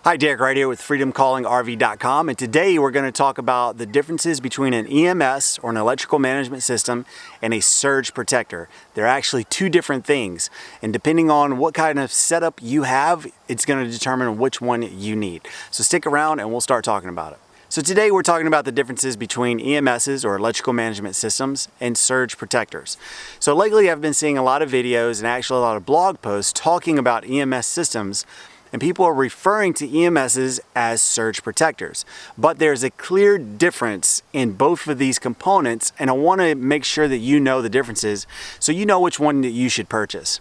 Hi, Derek right here with freedomcallingrv.com, and today we're going to talk about the differences between an EMS or an electrical management system and a surge protector. They're actually two different things, and depending on what kind of setup you have, it's going to determine which one you need. So stick around and we'll start talking about it. So today we're talking about the differences between EMSs or electrical management systems and surge protectors. So lately I've been seeing a lot of videos and actually a lot of blog posts talking about EMS systems, and people are referring to EMSs as surge protectors. But there's a clear difference in both of these components, and I want to make sure that you know the differences so you know which one that you should purchase.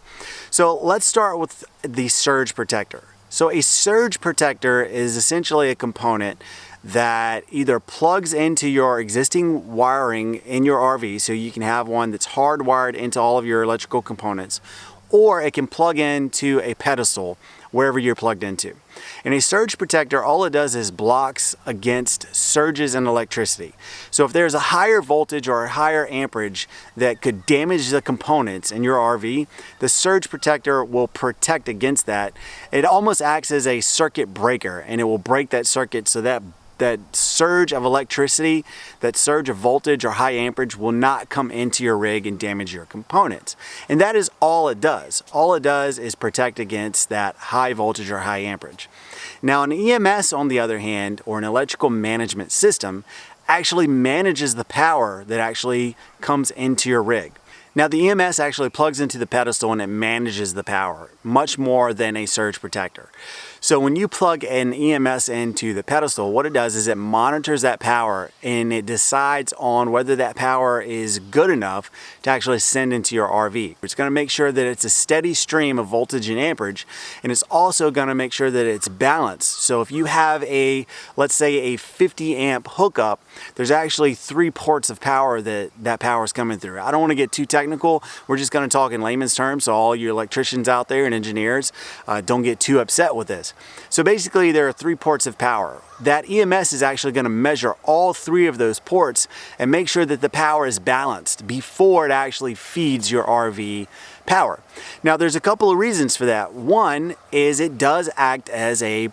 So let's start with the surge protector. So a surge protector is essentially a component that either plugs into your existing wiring in your RV, so you can have one that's hardwired into all of your electrical components, or it can plug into a pedestal wherever you're plugged into. And a surge protector, all it does is blocks against surges in electricity. So if there's a higher voltage or a higher amperage that could damage the components in your RV, the surge protector will protect against that. It almost acts as a circuit breaker, and it will break that circuit so that surge of electricity, that surge of voltage or high amperage will not come into your rig and damage your components. And that is all it does. All it does is protect against that high voltage or high amperage. Now an EMS, on the other hand, or an electrical management system, actually manages the power that actually comes into your rig. Now the EMS actually plugs into the pedestal and it manages the power much more than a surge protector. So when you plug an EMS into the pedestal, what it does is it monitors that power and it decides on whether that power is good enough to actually send into your RV. It's going to make sure that it's a steady stream of voltage and amperage, and it's also going to make sure that it's balanced. So if you have let's say a 50 amp hookup, there's actually 3 ports of power that power is coming through. I don't want to get too technical. We're just going to talk in layman's terms, so all your electricians out there and engineers don't get too upset with this. So basically there are 3 ports of power. That EMS is actually going to measure all 3 of those ports and make sure that the power is balanced before it actually feeds your RV power. Now there's a couple of reasons for that. One is it does act as a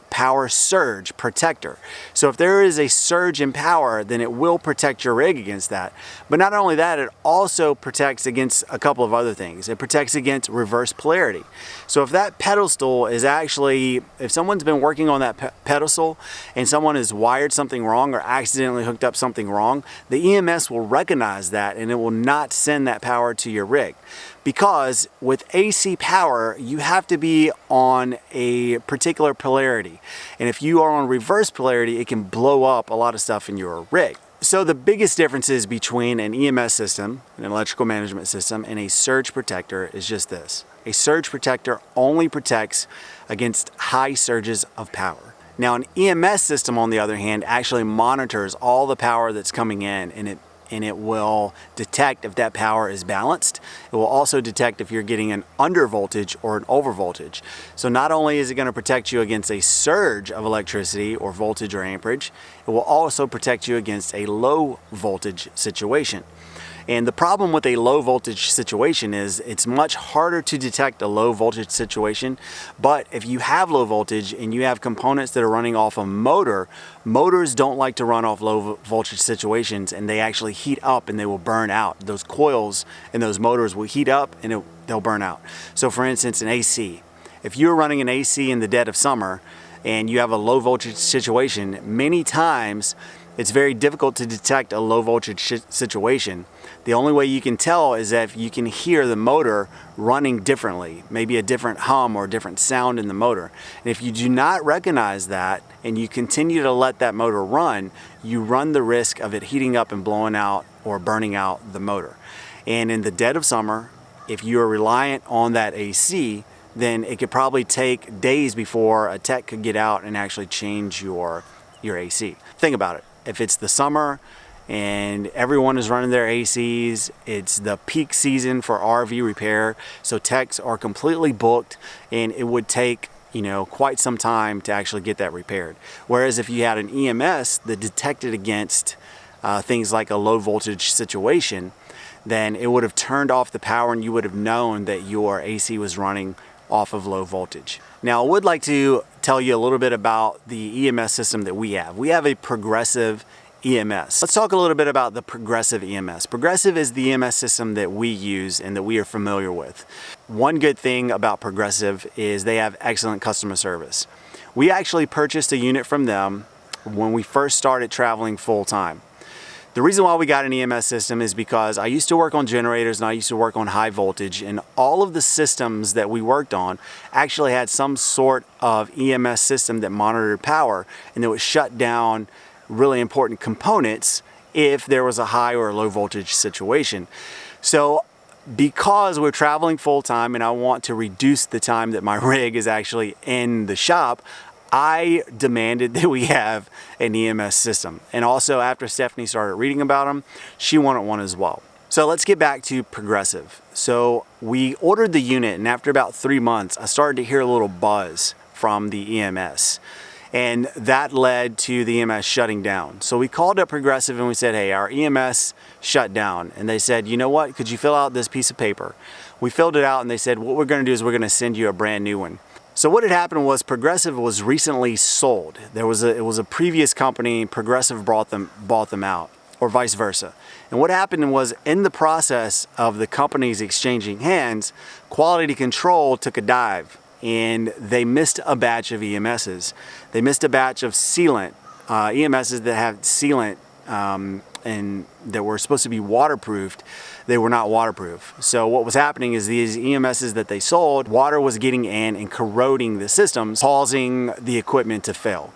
power surge protector. So if there is a surge in power, then it will protect your rig against that. But not only that, it also protects against a couple of other things. It protects against reverse polarity. So if that pedestal is actually, if someone's been working on that pedestal and someone has wired something wrong or accidentally hooked up something wrong, the EMS will recognize that and it will not send that power to your rig. Because with AC power, you have to be on a particular polarity. And if you are on reverse polarity, it can blow up a lot of stuff in your rig. So the biggest differences between an EMS system, an electrical management system, and a surge protector is just this. A surge protector only protects against high surges of power. Now an EMS system, on the other hand, actually monitors all the power that's coming in, and it will detect if that power is balanced. It will also detect if you're getting an under voltage or an over voltage. So not only is it going to protect you against a surge of electricity or voltage or amperage, it will also protect you against a low voltage situation. And the problem with a low voltage situation is it's much harder to detect a low voltage situation. But if you have low voltage and you have components that are running off a motor, motors don't like to run off low voltage situations, and they actually heat up and they will burn out. Those coils in those motors will heat up and they'll burn out. So for instance, an AC. If you're running an AC in the dead of summer and you have a low voltage situation, many times it's very difficult to detect a low voltage situation. The only way you can tell is if you can hear the motor running differently, maybe a different hum or different sound in the motor. And if you do not recognize that and you continue to let that motor run, you run the risk of it heating up and blowing out or burning out the motor. And in the dead of summer, if you are reliant on that AC, then it could probably take days before a tech could get out and actually change your AC. Think about it. If it's the summer and everyone is running their ACs, it's the peak season for RV repair, so techs are completely booked, and it would take quite some time to actually get that repaired. Whereas if you had an EMS that detected against things like a low voltage situation, then it would have turned off the power and you would have known that your AC was running off of low voltage. Now I would like to tell you a little bit about the EMS system that we have. We have a Progressive EMS. Let's talk a little bit about the Progressive EMS. Progressive is the EMS system that we use and that we are familiar with. One good thing about Progressive is they have excellent customer service. We actually purchased a unit from them when we first started traveling full time. The reason why we got an EMS system is because I used to work on generators and I used to work on high voltage, and all of the systems that we worked on actually had some sort of EMS system that monitored power and that would shut down really important components if there was a high or low voltage situation. So because we're traveling full time and I want to reduce the time that my rig is actually in the shop, I demanded that we have an EMS system. And also after Stephanie started reading about them, she wanted one as well. So let's get back to Progressive. So we ordered the unit, and after about 3 months, I started to hear a little buzz from the EMS. And that led to the EMS shutting down. So we called up Progressive and we said, hey, our EMS shut down. And they said, you know what, could you fill out this piece of paper? We filled it out and they said, what we're gonna do is we're gonna send you a brand new one. So what had happened was Progressive was recently sold. It was a previous company, Progressive bought them out, or vice versa. And what happened was, in the process of the companies exchanging hands, quality control took a dive. And they missed a batch of EMSs. They missed a batch of sealant, EMSs that have sealant and that were supposed to be waterproofed. They were not waterproof. So what was happening is these EMSs that they sold, water was getting in and corroding the systems, causing the equipment to fail.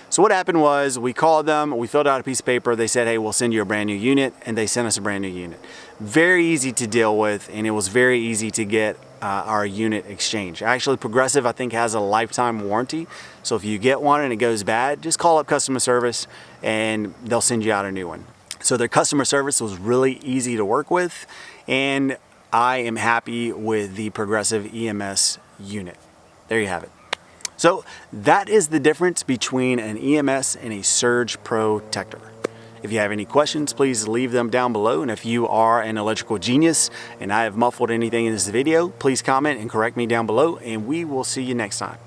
So what happened was we called them, we filled out a piece of paper, they said, hey, we'll send you a brand new unit, and they sent us a brand new unit. Very easy to deal with, and it was very easy to get our unit exchanged. Actually, Progressive, I think, has a lifetime warranty, so if you get one and it goes bad, just call up customer service and they'll send you out a new one. So their customer service was really easy to work with, and I am happy with the Progressive EMS unit. There you have it. So that is the difference between an EMS and a surge protector. If you have any questions, please leave them down below. And if you are an electrical genius and I have muffled anything in this video, please comment and correct me down below, and we will see you next time.